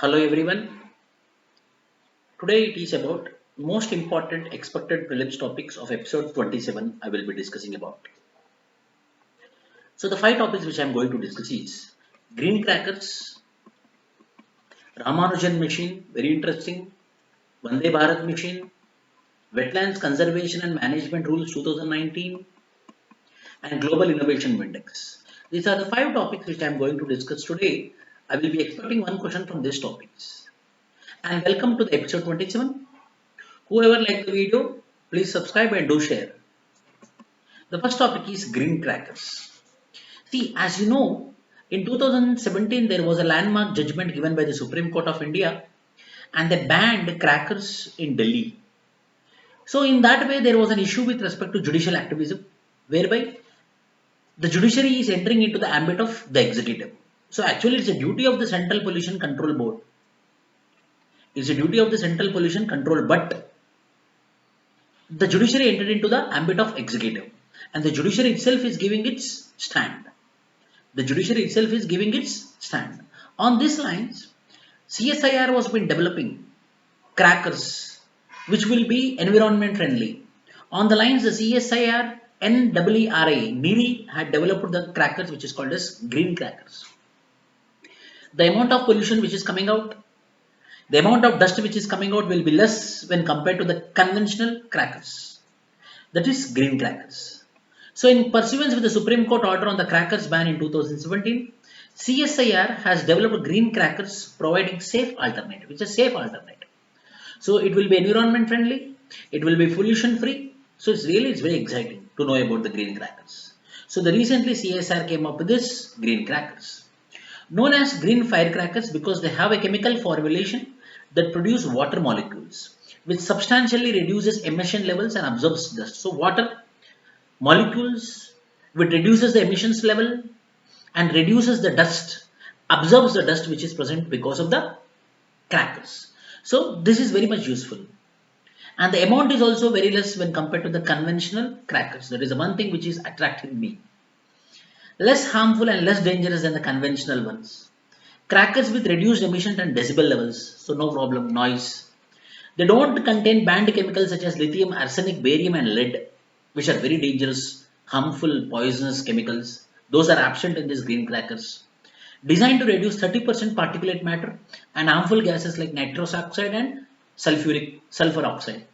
Hello everyone. Today it is about most important expected prelims topics of episode 27 I will be discussing about. So the five topics which I am going to discuss is green crackers, Ramanujan machine, very interesting, Vande Bharat mission, wetlands conservation and management rules 2019 and global innovation index. These are the five topics which I am going to discuss today. I will be expecting one question from these topics. And welcome to the episode 27. Whoever liked the video, please subscribe and do share. The first topic is green crackers. See, as you know, in 2017 there was a landmark judgment given by the Supreme Court of India and they banned crackers in Delhi. So in that way there was an issue with respect to judicial activism whereby the judiciary is entering into the ambit of the executive. So actually it's a duty of the Central Pollution Control Board. It's a duty of the Central Pollution Control, but the judiciary entered into the ambit of executive and the judiciary itself is giving its stand. The judiciary itself is giving its stand. On these lines, CSIR was been developing crackers which will be environment friendly. On the lines, the CSIR NEERA had developed the crackers which is called as green crackers. The amount of pollution which is coming out, the amount of dust which is coming out will be less when compared to the conventional crackers. That is green crackers. So in pursuance with the Supreme Court order on the crackers ban in 2017, CSIR has developed green crackers providing safe alternative, which is safe alternative. So it will be environment friendly, it will be pollution free. So it's very exciting to know about the green crackers. So the recently CSIR came up with this green crackers. Known as green firecrackers because they have a chemical formulation that produce water molecules which substantially reduces emission levels and absorbs dust. So water molecules which reduces the emissions level and reduces the dust, absorbs the dust which is present because of the crackers. So this is very much useful. And the amount is also very less when compared to the conventional crackers. That is the one thing which is attracting me. Less harmful and less dangerous than the conventional ones. Crackers with reduced emission and decibel levels, so no problem, noise. They don't contain banned chemicals such as lithium, arsenic, barium and lead, which are very dangerous, harmful, poisonous chemicals. Those are absent in these green crackers. Designed to reduce 30% particulate matter and harmful gases like nitrous oxide and sulfur oxide.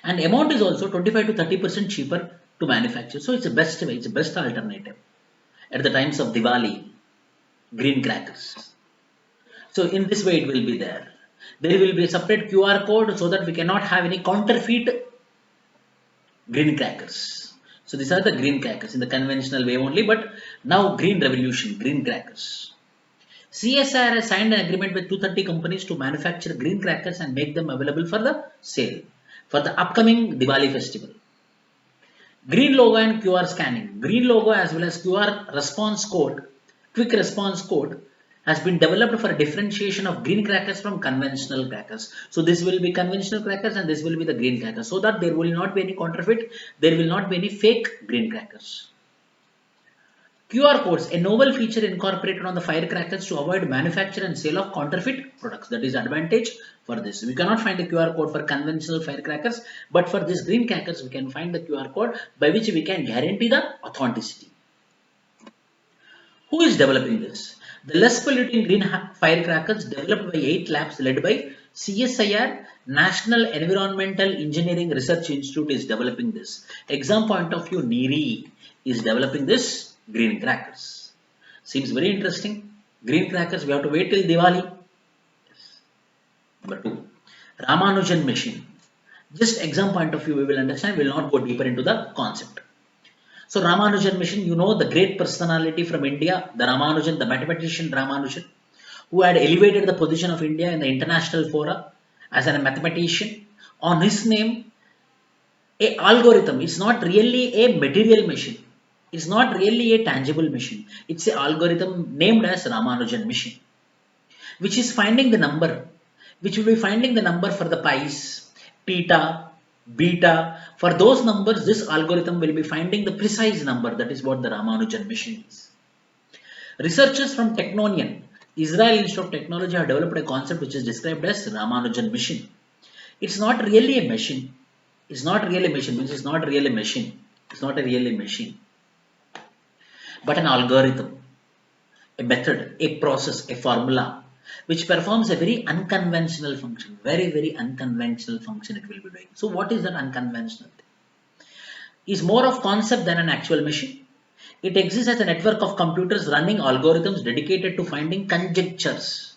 And amount is also 25 to 30% cheaper to manufacture. So it's the best way, it's the best alternative at the times of Diwali, green crackers. So in this way it will be there. There will be a separate QR code so that we cannot have any counterfeit green crackers. So these are the green crackers in the conventional way only, but now green revolution, green crackers. CSIR has signed an agreement with 230 companies to manufacture green crackers and make them available for the sale for the upcoming Diwali festival. Green logo and QR scanning. Green logo as well as QR response code, quick response code has been developed for differentiation of green crackers from conventional crackers. So this will be conventional crackers and this will be the green crackers so that there will not be any counterfeit, there will not be any fake green crackers. QR codes, a novel feature incorporated on the firecrackers to avoid manufacture and sale of counterfeit products. That is advantage for this. We cannot find a QR code for conventional firecrackers, but for these green crackers, we can find the QR code by which we can guarantee the authenticity. Who is developing this? The less polluting green firecrackers developed by 8 labs led by CSIR, National Environmental Engineering Research Institute is developing this. Exam point of view, NEERA is developing this green crackers. Seems very interesting. Green crackers, we have to wait till Diwali. Yes. Number 2, Ramanujan machine. Just exam point of view, we will understand. We will not go deeper into the concept. So Ramanujan machine, you know the great personality from India, the Ramanujan, the mathematician Ramanujan, who had elevated the position of India in the international fora as a mathematician. On his name, a algorithm is not really a material machine. It's not really a tangible machine. It's an algorithm named as Ramanujan machine, which is finding the number, which will be finding the number for the pi's, theta, beta. For those numbers, this algorithm will be finding the precise number. That is what the Ramanujan machine is. Researchers from Technonian Israel Institute of Technology have developed a concept which is described as Ramanujan machine. It's not really a machine. It's not really a machine, means it's not really a machine. It's not a really machine, but an algorithm, a method, a process, a formula, which performs a very unconventional function. Very, very unconventional function it will be doing. So what is that unconventional thing? Is more of concept than an actual machine. It exists as a network of computers running algorithms dedicated to finding conjunctures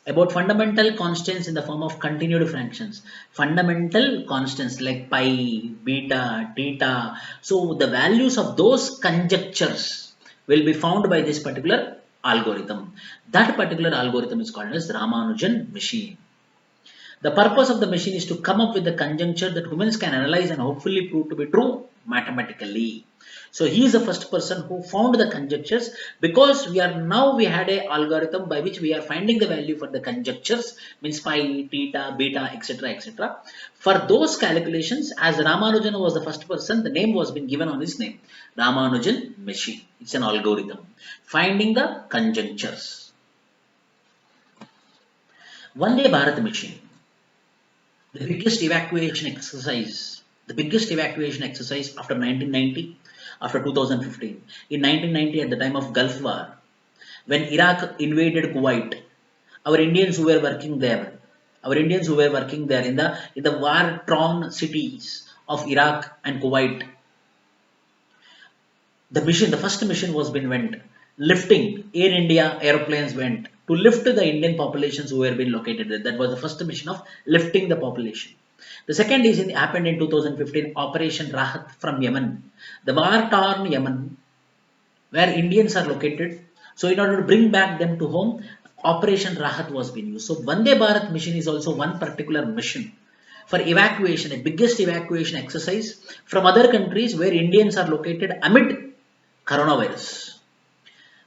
about fundamental constants in the form of continued fractions. Fundamental constants like pi, beta, theta. So the values of those conjectures will be found by this particular algorithm. That particular algorithm is called as Ramanujan machine. The purpose of the machine is to come up with the conjuncture that humans can analyze and hopefully prove to be true mathematically. So he is the first person who found the conjectures, because we had a algorithm by which we are finding the value for the conjectures, means pi, theta, beta, etc., etc. For those calculations, as Ramanujan was the first person, the name was been given on his name, Ramanujan machine. It's an algorithm finding the conjunctures. Vande Bharat machine, the biggest evacuation exercise after 1990, after 2015. In 1990, at the time of Gulf War, when Iraq invaded Kuwait, our Indians who were working there, in the war-torn cities of Iraq and Kuwait, the first mission was been went lifting. Air India airplanes went to lift the Indian populations who were being located there. That was the first mission of lifting the population. The second happened in 2015, Operation Rahat from Yemen, the war-torn Yemen, where Indians are located. So in order to bring back them to home, Operation Rahat was being used. So Vande Bharat mission is also one particular mission for evacuation, a biggest evacuation exercise from other countries where Indians are located amid coronavirus.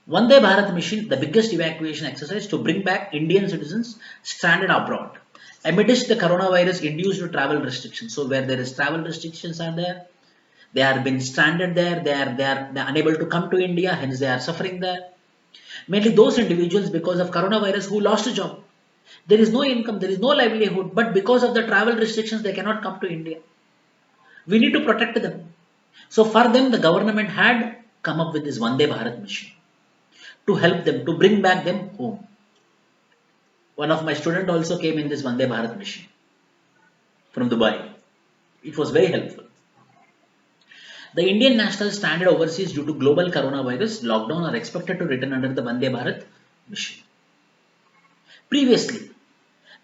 Vande Bharat mission, the biggest evacuation exercise to bring back Indian citizens stranded abroad amidst the coronavirus induced travel restrictions. So where there is travel restrictions are there, they are been stranded there, they are unable to come to India, hence they are suffering there. Mainly those individuals, because of coronavirus, who lost a job. There is no income, there is no livelihood, but because of the travel restrictions, they cannot come to India. We need to protect them. So for them, the government had come up with this Vande Bharat mission to help them, to bring back them home. One of my students also came in this Vande Bharat mission from Dubai. It was very helpful. The Indian nationals stranded overseas due to global coronavirus lockdown are expected to return under the Vande Bharat mission. Previously,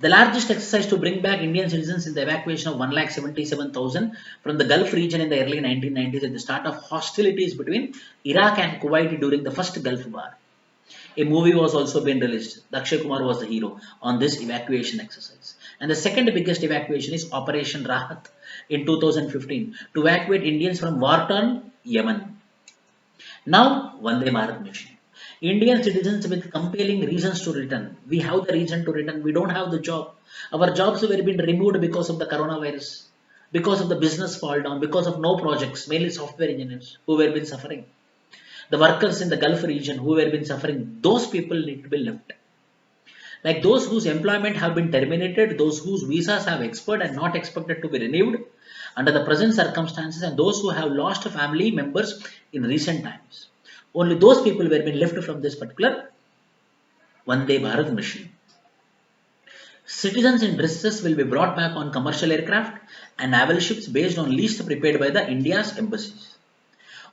the largest exercise to bring back Indian citizens in the evacuation of 1,77,000 from the Gulf region in the early 1990s at the start of hostilities between Iraq and Kuwait during the first Gulf War. A movie was also being released. Akshay Kumar was the hero on this evacuation exercise. And the second biggest evacuation is Operation Rahat in 2015 to evacuate Indians from war-torn Yemen. Now, Vande Bharat mission. Indian citizens with compelling reasons to return. We have the reason to return. We don't have the job. Our jobs were being removed because of the coronavirus, because of the business fall down, because of no projects, mainly software engineers who were been suffering. The workers in the Gulf region who were been suffering, those people need to be left. Like those whose employment have been terminated, those whose visas have expired and not expected to be renewed under the present circumstances, and those who have lost family members in recent times. Only those people were being left from this particular Vande Bharat mission. Citizens in distress will be brought back on commercial aircraft and naval ships based on list prepared by the India's embassies.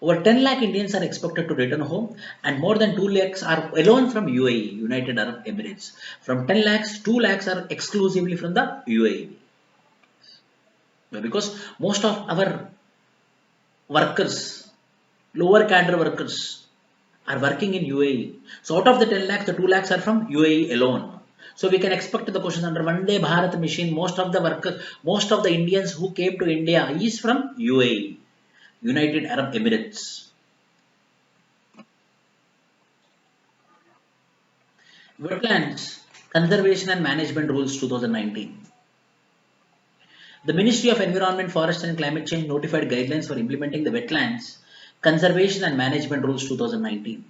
Over 10 lakh Indians are expected to return home, and more than 2 lakhs are alone from UAE, United Arab Emirates. From 10 lakhs, 2 lakhs are exclusively from the UAE. Because most of our workers, lower cadre workers, are working in UAE. So out of the 10 lakhs, the 2 lakhs are from UAE alone. So we can expect the questions under Vande Bharat mission. Most of the workers, most of the Indians who came to India is from UAE, United Arab Emirates. Wetlands Conservation and Management Rules 2019. The Ministry of Environment, Forest and Climate Change notified guidelines for implementing the Wetlands Conservation and Management Rules 2019.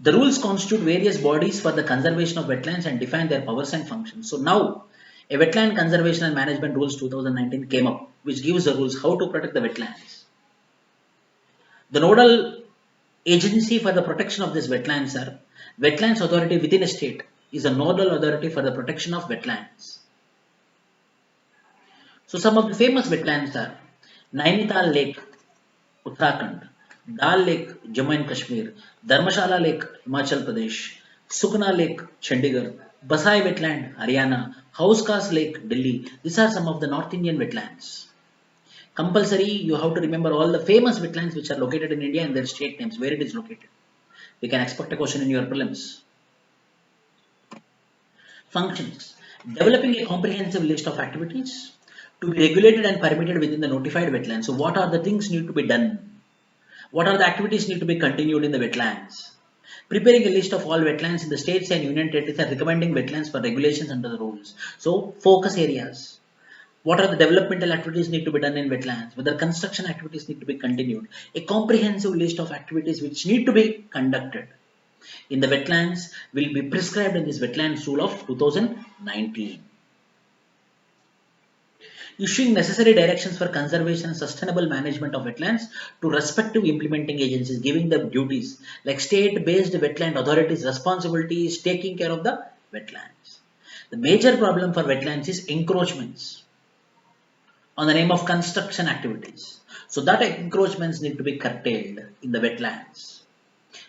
The rules constitute various bodies for the conservation of wetlands and define their powers and functions. So now, a Wetland Conservation and Management Rules 2019 came up, which gives the rules how to protect the wetlands. The nodal agency for the protection of these wetlands are Wetlands Authority within a state is a nodal authority for the protection of wetlands. So some of the famous wetlands are Nainital Lake, Uttarakhand, Dal Lake, Jammu and Kashmir, Dharmashala Lake, Himachal Pradesh, Sukna Lake, Chandigarh, Basai Wetland, Haryana, Hauskas Lake, Delhi. These are some of the North Indian wetlands. Compulsory, you have to remember all the famous wetlands which are located in India and their state names, where it is located. We can expect a question in your prelims. Functions. Developing a comprehensive list of activities to be regulated and permitted within the notified wetlands. So what are the things need to be done? What are the activities need to be continued in the wetlands? Preparing a list of all wetlands in the states and union territories and recommending wetlands for regulations under the rules. So focus areas. What are the developmental activities need to be done in wetlands? Whether construction activities need to be continued. A comprehensive list of activities which need to be conducted in the wetlands will be prescribed in this Wetlands Rule of 2019. Issuing necessary directions for conservation and sustainable management of wetlands to respective implementing agencies, giving them duties like state-based wetland authorities' responsibility is taking care of the wetlands. The major problem for wetlands is encroachments on the name of construction activities. So that encroachments need to be curtailed in the wetlands.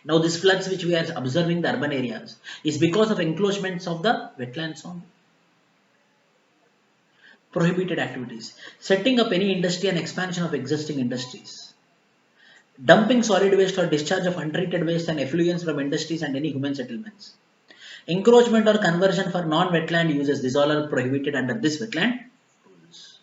Now these floods which we are observing in the urban areas is because of encroachments of the wetlands only. Prohibited activities. Setting up any industry and expansion of existing industries. Dumping solid waste or discharge of untreated waste and effluents from industries and any human settlements. Encroachment or conversion for non-wetland uses. These all are prohibited under this wetland rules.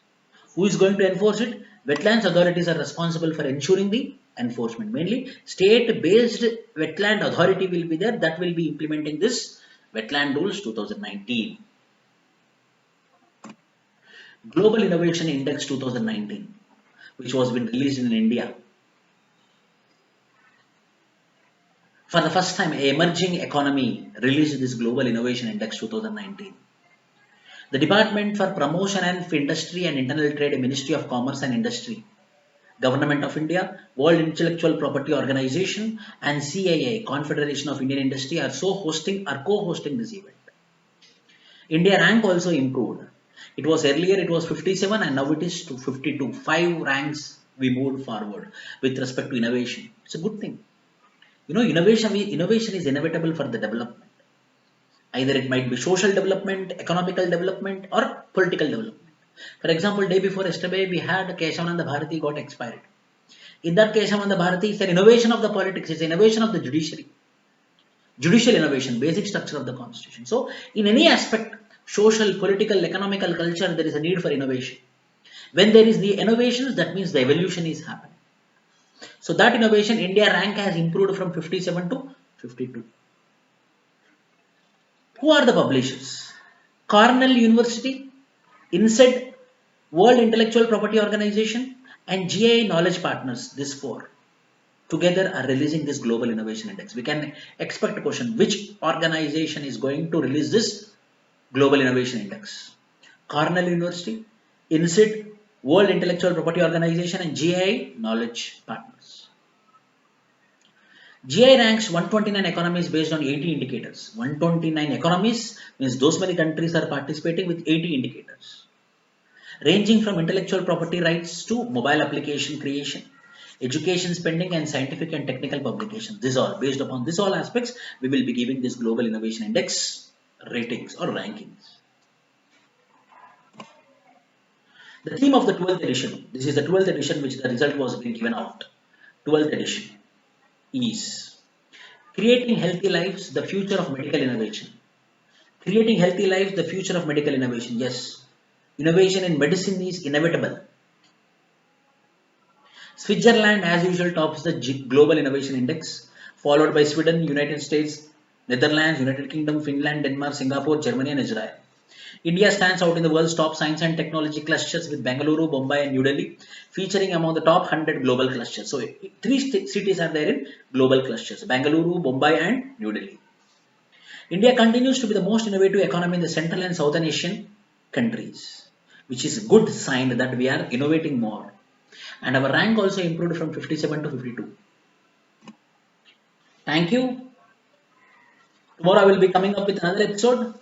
Who is going to enforce it? Wetlands authorities are responsible for ensuring the enforcement. Mainly state-based wetland authority will be there that will be implementing this Wetland Rules 2019. Global Innovation Index 2019, which was been released in India. For the first time, an emerging economy released this Global Innovation Index 2019. The Department for Promotion and Industry and Internal Trade, Ministry of Commerce and Industry, Government of India, World Intellectual Property Organization and CII, Confederation of Indian Industry are co-hosting this event. India rank also improved. It was earlier it was 57 and now it is to 52. 5 ranks we moved forward with respect to innovation. It's a good thing. You know, innovation is inevitable for the development. Either it might be social development, economical development or political development. For example, day before yesterday we had Keshavananda Bharati got expired. In that Keshavananda Bharati is an innovation of the politics, it's an innovation of the judiciary. Judicial innovation, basic structure of the constitution. So in any aspect, social, political, economical, culture, there is a need for innovation. When there is the innovations, that means the evolution is happening. So that innovation, India rank has improved from 57 to 52. Who are the publishers? Cornell University, INSEAD, World Intellectual Property Organization and GI Knowledge Partners, these 4 together are releasing this Global Innovation Index. We can expect a question, which organization is going to release this Global Innovation Index? Cornell University, INSEAD, World Intellectual Property Organization and GI Knowledge Partners. GI ranks 129 economies based on 80 indicators. 129 economies means those many countries are participating with 80 indicators, ranging from intellectual property rights to mobile application creation, education spending and scientific and technical publications. This all based upon this all aspects, we will be giving this Global Innovation Index ratings or rankings. The theme of the 12th edition, this is the 12th edition which the result was being given out. 12th edition is Creating Healthy Lives, the Future of Medical Innovation. Creating Healthy Lives, the Future of Medical Innovation. Yes, innovation in medicine is inevitable. Switzerland as usual tops the Global Innovation Index, followed by Sweden, United States, Netherlands, United Kingdom, Finland, Denmark, Singapore, Germany and Israel. India stands out in the world's top science and technology clusters with Bengaluru, Mumbai, and New Delhi featuring among the top 100 global clusters. So, three cities are there in global clusters: Bengaluru, Mumbai, and New Delhi. India continues to be the most innovative economy in the Central and Southern Asian countries, which is a good sign that we are innovating more. And our rank also improved from 57 to 52. Thank you. Tomorrow I will be coming up with another episode.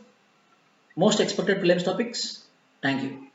Most expected prelims topics. Thank you.